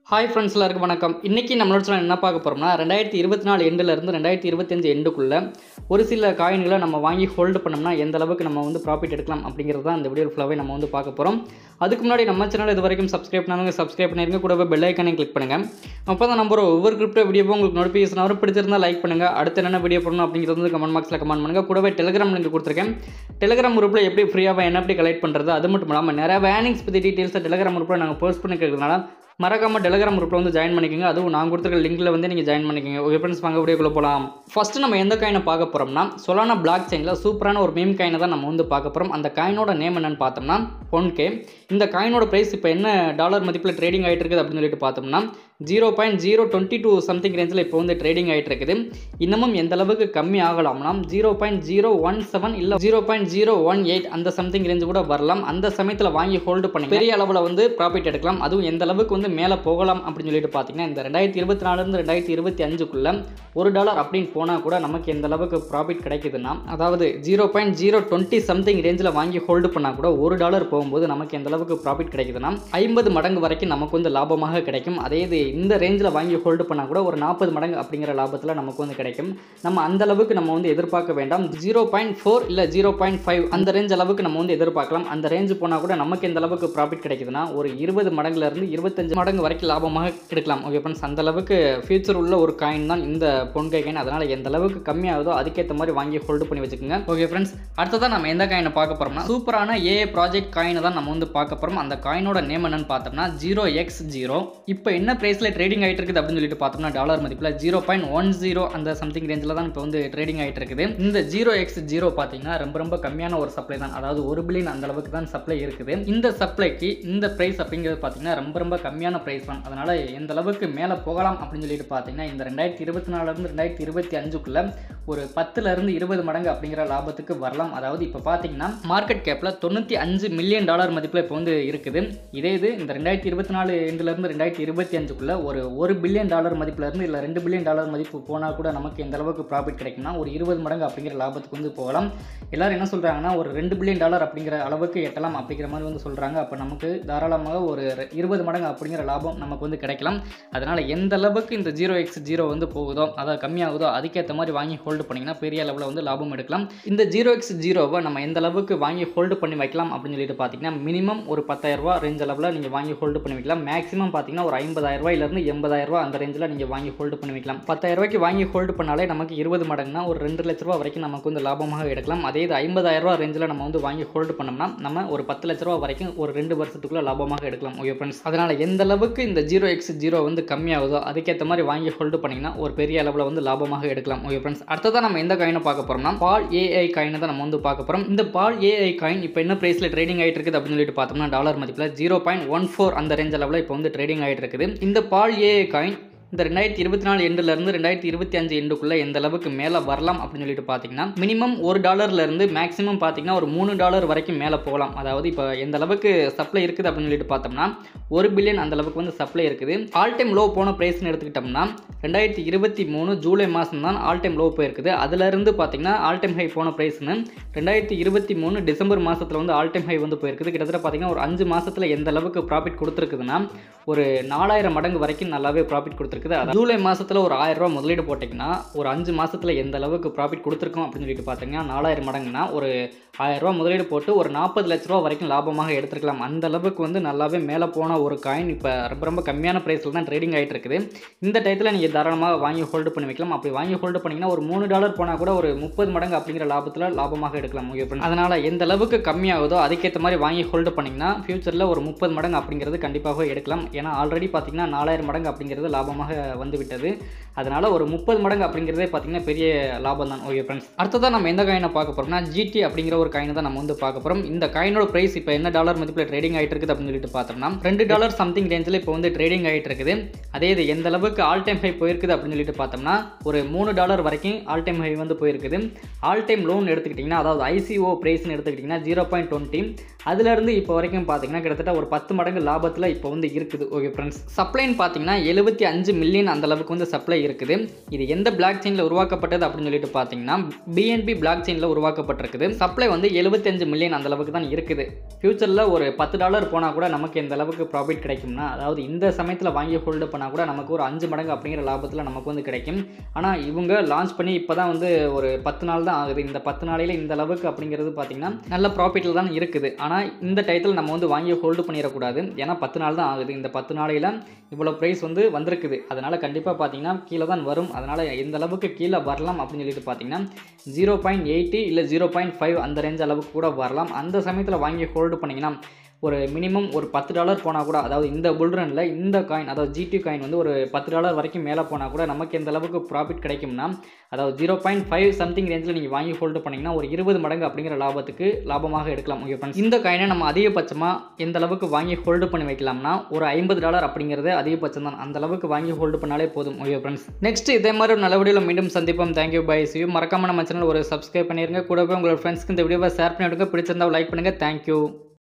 Hi friends, எல்லாருக்கும் வணக்கம். இன்றைக்கி நம்மளோட சேனல் என்ன பார்க்க போகிறோம்னா 2024 எண்டுலேருந்து 2025 எண்டுக்குள்ளே ஒரு சில காயின்களை நம்ம வாங்கி ஹோல்டு பண்ணோம்னா எந்த அளவுக்கு நம்ம வந்து ப்ராஃபிட் எடுக்கலாம் அப்படிங்கிறது தான் இந்த வீடியோ ஃபுல்லாகவே நம்ம வந்து பார்க்க போகிறோம். அதுக்கு முன்னாடி நம்ம சேனல் இது வரைக்கும் சப்ஸ்கிரைப் பண்ணாங்க, சப்ஸ்கிரைப் பண்ணிருங்க. கூடவே பெல் ஐக்கானையும் கிளிக் பண்ணுங்கள். அப்போ தான் நம்ம ஒவ்வொரு கிரிப்டோ வீடியோவும் உங்களுக்கு நோட்டிஃபிகேஷன் வரும். பிடிச்சிருந்தா லைக் பண்ணுங்கள். அடுத்து என்னென்ன வீடியோ போடணும் அப்படிங்கிறது வந்து கமெண்ட் பாக்ஸில் கமெண்ட் பண்ணுங்கள். கூடவே டெலிகிராம் லிங்க் கொடுத்துருக்கேன். டெலிகிராம் குரூப்பில் எப்படி ஃப்ரீயாக NFT கலெக்ட் பண்ணுறது, அது மட்டும் இல்லாமல் நிறைய வேர்னிங்ஸ் பற்றி டீட்டெயில்ஸை டெலிகிராம் குரூப்பில் நாங்கள் போஸ்ட் பண்ணிக்கிறதுனால மறக்காம டெலிகிராம் குரூப்பில் வந்து ஜாயின் பண்ணிக்கோங்க. அதுவும் நான் கொடுத்துருக்க லிங்க்ல வந்து நீங்கள் ஜாயின் பண்ணிக்கோங்க. ஓகே ஃப்ரெண்ட்ஸ், வாங்க வீடியோக்குள்ள போகலாம். ஃபர்ஸ்ட் நம்ம எந்த காயினை பார்க்க போகிறோம்னா சொலானா பிளாக் செயினில் சூப்பரான ஒரு மீம் காயினை தான் நம்ம வந்து பார்க்க போகிறோம். அந்த காயினோட நேம் என்னன்னு பார்த்தோம்னா 1K. இந்த காயினோட ப்ரைஸ் இப்போ என்ன டாலர் மதிப்பில் ட்ரேடிங் ஆகிட்டு இருக்குது அப்படின்னு சொல்லிட்டு பார்த்தோம்னா 0.022 சம்திங் ரேஞ்சில் இப்போ வந்து ட்ரேடிங் ஆகிட்டு இருக்குது. இன்னமும் எந்த அளவுக்கு கம்மி ஆகலாம்னா 0.017 இல்லை 0.018 அந்த சம்திங் ரேஞ்சு கூட வரலாம். அந்த சமயத்தில் வாங்கி ஹோல்டு பண்ணி பெரிய அளவில் வந்து ப்ராஃபிட் எடுக்கலாம். அதுவும் எந்த அளவுக்கு வந்து மேலே போகலாம் அப்படின்னு சொல்லிட்டு பார்த்தீங்கன்னா இந்த 2024 2025க்குள்ள $1 அப்படின்னு போனால் கூட நமக்கு எந்த அளவுக்கு ப்ராஃபிட் கிடைக்குதுன்னா, அதாவது 0.020 சம்திங் ரேஞ்சில் வாங்கி ஹோல்டு பண்ணால் கூட $1 போகும்போது நமக்கு எந்த அளவுக்கு ப்ராஃபிட் கிடைக்குதுன்னா 50 மடங்கு வரைக்கும் நமக்கு வந்து லாபமாக கிடைக்கும். அதே இது இந்த ரேஞ்சில் வாங்கி ஹோல்டு பண்ணால் கூட ஒரு 40 மடங்கு அப்படிங்கிற லாபத்தில் நமக்கு வந்து கிடைக்கும். நம்ம அந்த அளவுக்கு நம்ம வந்து எதிர்பார்க்க வேண்டாம். 0.4 இல்லை 0.5 அந்த ரேஞ்ச் அளவுக்கு நம்ம வந்து எதிர்பார்க்கலாம். அந்த ரேஞ்சு போனால் கூட நமக்கு எந்த அளவுக்கு ப்ராஃபிட் கிடைக்குதுன்னா ஒரு 20 மடங்குலேருந்து 25 மடங்கு வரைக்கும் லாபமாக எடுக்கலாம். ஓகே ஃப்ரெண்ட்ஸ், அந்த அளவுக்கு ஃபியூச்சர் உள்ள ஒரு காயின் தான் இந்த பொன்கை காயின். அதனால் எந்த அளவுக்கு கம்மியாகுதோ அதுக்கேற்ற மாதிரி வாங்கி ஹோல்டு பண்ணி வச்சுக்கோங்க. ஓகே ஃப்ரெண்ட்ஸ், அடுத்ததான் நம்ம எந்த காயினை பார்க்க போகிறோம்னா சூப்பரான AA ப்ராஜெக்ட் காயினை தான் நம்ம வந்து பார்க்க போகிறோம். அந்த காயினோட நேம் என்னன்னு பார்த்தோம்னா 0x0. இப்போ என்ன பிரைஸில் ட்ரேடிங் ஆகிட்டு இருக்குது அப்படின்னு சொல்லிட்டு பார்த்தோம்னா டாலர் மதிப்பில் 0.10 அந்த சம்திங் ரேஞ்சில் தான் இப்போ வந்து ட்ரேடிங் ஆகிட்டு இருக்குது. இந்த 0x0 பார்த்தீங்கன்னா ரொம்ப கம்மியான ஒரு சப்ளை தான். அதாவது 1 பில்லியன் அந்த அளவுக்கு தான் சப்ளை இருக்குது. இந்த சப்ளைக்கு இந்த பிரைஸ் அப்படிங்கிறது பார்த்தீங்கன்னா ரொம்ப கம்மியான பிரைஸ் தான். அதனால் எந்த அளவுக்கு மேலே போகலாம் அப்படின்னு சொல்லிட்டு பார்த்தீங்கன்னா இந்த 2024 2025க்குள்ள ஒரு 10 to 20 மடங்கு அப்படிங்கிற லாபத்துக்கு வரலாம். அதாவது இப்போ பார்த்தீங்கன்னா மார்க்கெட் கேப்பில் $95 மில்லியன் மதிப்பில் இப்போ வந்து இருக்குது. இதே இது இந்த 2024 எண்டுலேருந்து 2025க்குள்ள ஒரு $1 பில்லியன் மதிப்பிலேருந்து இல்லை $2 பில்லியன் மதிப்பு போனால் கூட நமக்கு எந்த அளவுக்கு ப்ராஃபிட் கிடைக்கும்னா ஒரு 20 மடங்கு அப்படிங்கிற லாபத்துக்கு வந்து போகலாம். எல்லாரும் என்ன சொல்கிறாங்கன்னா ஒரு $2 பில்லியன் அப்படிங்கிற அளவுக்கு எட்டலாம் அப்படிங்கிற மாதிரி வந்து சொல்கிறாங்க. அப்போ நமக்கு தாராளமாக ஒரு 20 மடங்கு அப்படிங்கிற லாபம் நமக்கு வந்து கிடைக்கலாம். அதனால் எந்த அளவுக்கு இந்த 0x0 வந்து போகுதோ அதாவது கம்மியாகுதோ அதுக்கேற்ற மாதிரி வாங்கி ஹோல்டு பண்ணிங்கன்னா பெரிய அளவில் வந்து லாபம் எடுக்கலாம். இந்த 0x0வை நம்ம எந்த அளவுக்கு வாங்கி ஹோல்டு பண்ணி வைக்கலாம் அப்படின்னு சொல்லிட்டு பார்த்தீங்கன்னா மினிமம் ஒரு 10,000 ரூபா ரேஞ்ச் அளவில் நீங்கள் வாங்கி ஹோல்டு பண்ணி வைக்கலாம். மேக்ஸிமம் பார்த்தீங்கன்னா ஒரு 50,000 ரூபாயிலிருந்து 80,000 ரூபா அந்த ரேஞ்சில் நீங்கள் வாங்கி ஹோல்டு பண்ணி வைக்கலாம். 10,000 ரூபாய்க்கு வாங்கி ஹோல்டு பண்ணாலே நமக்கு 20 மடங்குனா ஒரு 2 லட்ச ரூபா வரைக்கும் நமக்கு வந்து லாபமாக எடுக்கலாம். அதே இது 50,000 ரூபா ரேஞ்சில் நம்ம வந்து வாங்கி ஹோல்டு பண்ணோம்னா நம்ம ஒரு 10 லட்ச ரூபா வரைக்கும் ஒரு 2 வருஷத்துக்குள்ள லாபமாக எடுக்கலாம். ஓகே ஃப்ரெண்ட்ஸ், அதனால் எந்த அளவுக்கு இந்த 0x0 வந்து கம்மியாகுதோ அதுக்கேற்ற மாதிரி வாங்கி ஹோல்டு பண்ணிங்கன்னா ஒரு பெரிய அளவில் வந்து லாபமாக எடுக்கலாம். ஓகே ஃப்ரெண்ட்ஸ், அடுத்ததான் நம்ம எந்த காயினை பார்க்க போகிறோம்னா பால் AI காயினை தான் நம்ம வந்து பார்க்க போகிறோம். இந்த பால் AI காயின் இப்போ என்ன பிரைஸில் ட்ரேடிங் ஆகிட்டு இருக்குது அப்படின்னு சொல்லிட்டு பார்த்தோம்னா டாலர் மதிப்பில் 0.14 அந்த ரேஞ்ச் அளவில் இப்போ வந்து ட்ரேடிங் ஆகிட்டு இருக்குது. இந்த பால் AI காயின் இந்த 2024 எண்டுலேருந்து 2025 எண்டுக்குள்ளே எந்த அளவுக்கு மேலே வரலாம் அப்படின்னு சொல்லிட்டு பார்த்தீங்கன்னா மினிமம் $1 மேக்ஸிமம் பார்த்தீங்கன்னா ஒரு $3 வரைக்கும் மேலே போகலாம். அதாவது இப்போ எந்த அளவுக்கு சப்ளை இருக்குது அப்படின்னு சொல்லிட்டு பார்த்தோம்னா 1 பில்லியன் அந்த அளவுக்கு வந்து சப்ளை இருக்குது. ஆல் டைம் லோ போன ப்ரைஸ்னு எடுத்துக்கிட்டோம்னா 2023 ஜூலை மாதம் தான் ஆல் டைம் லோ போயிருக்குது. அதிலிருந்து பார்த்தீங்கன்னா ஆல் டைம் ஹை போன ப்ரைஸ்னு 2023 டிசம்பர் மாதத்தில் வந்து ஆல் டைம் ஹை வந்து போயிருக்குது. கிட்டத்தட்ட பார்த்தீங்கன்னா ஒரு 5 மாதத்தில் எந்த அளவுக்கு ப்ராஃபிட் கொடுத்துருக்குதுன்னா ஒரு 4000 மடங்கு வரைக்கும் நல்லாவே ப்ராஃபிட் கொடுத்துருக்கு. ஜூலை மாதத்தில் ஒரு 1000 ரூபா முதலீடு போட்டிங்கன்னா ஒரு 5 மாதத்தில் எந்த அளவுக்கு ப்ராஃபிட் கொடுத்துருக்கோம் அப்படின்னு சொல்லிட்டு பார்த்தீங்கன்னா 4000 மடங்குனா ஒரு 1000 ரூபா முதலீடு போட்டு ஒரு 40 லட்ச ரூபா வரைக்கும் லாபமாக எடுத்துருக்கலாம். அந்த அளவுக்கு வந்து நல்லாவே மேலே போன ஒரு காயின் இப்போ ரொம்ப கம்மியான ப்ரைஸில் தான் ட்ரேடிங் ஆகிட்டு இருக்குது. இந்த டயத்தில் நீங்கள் தாராளமாக வாங்கி ஹோல்டு பண்ணி வைக்கலாம். அப்படி வாங்கி ஹோல்டு பண்ணிங்கன்னா ஒரு $3 போனால் கூட ஒரு 30 மடங்கு அப்படிங்கிற லாபத்தில் லாபமாக எடுக்கலாம். அதனால் எந்த அளவுக்கு கம்மியாகுதோ அதுக்கேற்ற மாதிரி வாங்கி ஹோல்டு பண்ணிங்கன்னா ஃபியூச்சரில் ஒரு 30 மடங்கு அப்படிங்கிறது கண்டிப்பாக எடுக்கலாம். ஏன்னா ஆல்ரெடி பார்த்தீங்கன்னா 4000 மடங்கு அப்படிங்கிறது லாபமாக வந்து விட்டது. அதனால் ஒரு 30 மடங்கு அப்படிங்கிறதே பார்த்தீங்கன்னா பெரிய லாபம் தான். ஓகே ஃப்ரெண்ட்ஸ், அடுத்ததான் நம்ம எந்த காயினை பார்க்க போகிறோம்னா GT அப்படிங்கிற ஒரு காயினை தான் நம்ம வந்து பார்க்க போகிறோம். இந்த காயினோட பிரைஸ் இப்போ என்ன டாலர் மதிப்பில் ட்ரேடிங் ஆகிட்டு இருக்குது அப்படின்னு சொல்லிட்டு பார்த்தோம்னா $2 சம்திங் ரேஞ்சில் இப்போ வந்து ட்ரேடிங் ஆகிட்டு இருக்குது. அதே இது எந்த அளவுக்கு ஆல் டைம் ஹை போயிருக்குது அப்படின்னு சொல்லிட்டு பார்த்தோம்னா ஒரு $3 வரைக்கும் ஆல் டைம் ஹை வந்து போயிருக்குது. ஆல் டைம் லோன் எடுத்துக்கிட்டிங்கன்னா அதாவது ICO பிரைஸ்னு எடுத்துக்கிட்டிங்கன்னா 0.20 அதிலிருந்து இப்போ வரைக்கும் பார்த்தீங்கன்னா கிட்டத்தட்ட ஒரு 10 மடங்கு லாபத்தில் இப்போ வந்து இருக்குது. ஓகே ஃப்ரெண்ட்ஸ், சப்ளைன்னு பார்த்தீங்கன்னா 75 மில்லியன் அந்த அளவுக்கு வந்து சப்ளை இருக்குது. இது எந்த பிளாக் செயினில் உருவாக்கப்பட்டது அப்படின்னு சொல்லிட்டு பார்த்தீங்கன்னா BNB பிளாக் செயினில் உருவாக்கப்பட்டிருக்குது. சப்ளை வந்து 75 மில்லியன் அந்த அளவுக்கு தான் இருக்குது. ஃபியூச்சரில் ஒரு $10 போனால் கூட நமக்கு எந்த அளவுக்கு ப்ராஃபிட் கிடைக்கும்னா, அதாவது இந்த சமயத்தில் வாங்கி ஹோல்டு பண்ணால் கூட நமக்கு ஒரு 5 மடங்கு அப்படிங்கிற லாபத்தில் நமக்கு வந்து கிடைக்கும். ஆனால் இவங்க லான்ச் பண்ணி இப்போ தான் வந்து ஒரு 10 நாள் தான் ஆகுது. இந்த 10 நாளையில் இந்த அளவுக்கு அப்படிங்கிறது பார்த்தீங்கன்னா நல்ல ப்ராஃபிட்டில் தான் இருக்குது. ஆனால் இந்த டைத்தில் நம்ம வந்து வாங்கி ஹோல்டு பண்ணிடக்கூடாது. ஏன்னா 10 நாள் தான் ஆகுது. இந்த 10 நாளையில் இவ்வளோ ப்ரைஸ் வந்து வந்திருக்குது. அதனால் கண்டிப்பாக பார்த்தீங்கன்னா கீழே தான் வரும். அதனால் எந்த அளவுக்கு கீழே வரலாம் அப்படின்னு சொல்லிட்டு பார்த்தீங்கன்னா 0.80 இல்லை 0.5 அந்த ரேஞ்ச் அளவுக்கு கூட வரலாம். அந்த சமயத்தில் வாங்கி ஹோல்டு பண்ணிங்கன்னா ஒரு மினிமம் ஒரு $10 போனால் கூட, அதாவது இந்த புல்ரனில் இந்த காயின், அதாவது GT காயின் வந்து ஒரு $10 வரைக்கும் மேலே போனால் கூட நமக்கு எந்த அளவுக்கு ப்ராஃபிட் கிடைக்கும்னா, அதாவது 0.5 சம்திங் ரேஞ்சில் நீங்கள் வாங்கி ஹோல்டு பண்ணிங்கன்னா ஒரு 20 மடங்கு அப்படிங்கிற லாபமாக எடுக்கலாம். ஓகே ஃப்ரெண்ட்ஸ், இந்த காயினை நம்ம அதிகபட்சமாக எந்த அளவுக்கு வாங்கி ஹோல்டு பண்ணி வைக்கலாம்னா ஒரு $50 அப்படிங்கிறது அதிகபட்சம் தான். அந்த அளவுக்கு வாங்கி ஹோல்டு பண்ணாலே போதும். ஓகே ஃப்ரெண்ட்ஸ், நெக்ஸ்ட் இதே மாதிரி நல்ல வீடியோவில் மீண்டும் சந்திப்போம். Thank you, bye, see you. மறக்காம நம்ம சேனல் ஒரு சப்ஸ்கிரைப் பண்ணிருங்க. கூடவே உங்களோட ஃப்ரெண்ட்ஸ்க்கு இந்த வீடியோவை ஷேர் பண்ணி விடுங்க. பிடிச்சிருந்தா லைக் பண்ணுங்கள். தேங்க்யூ.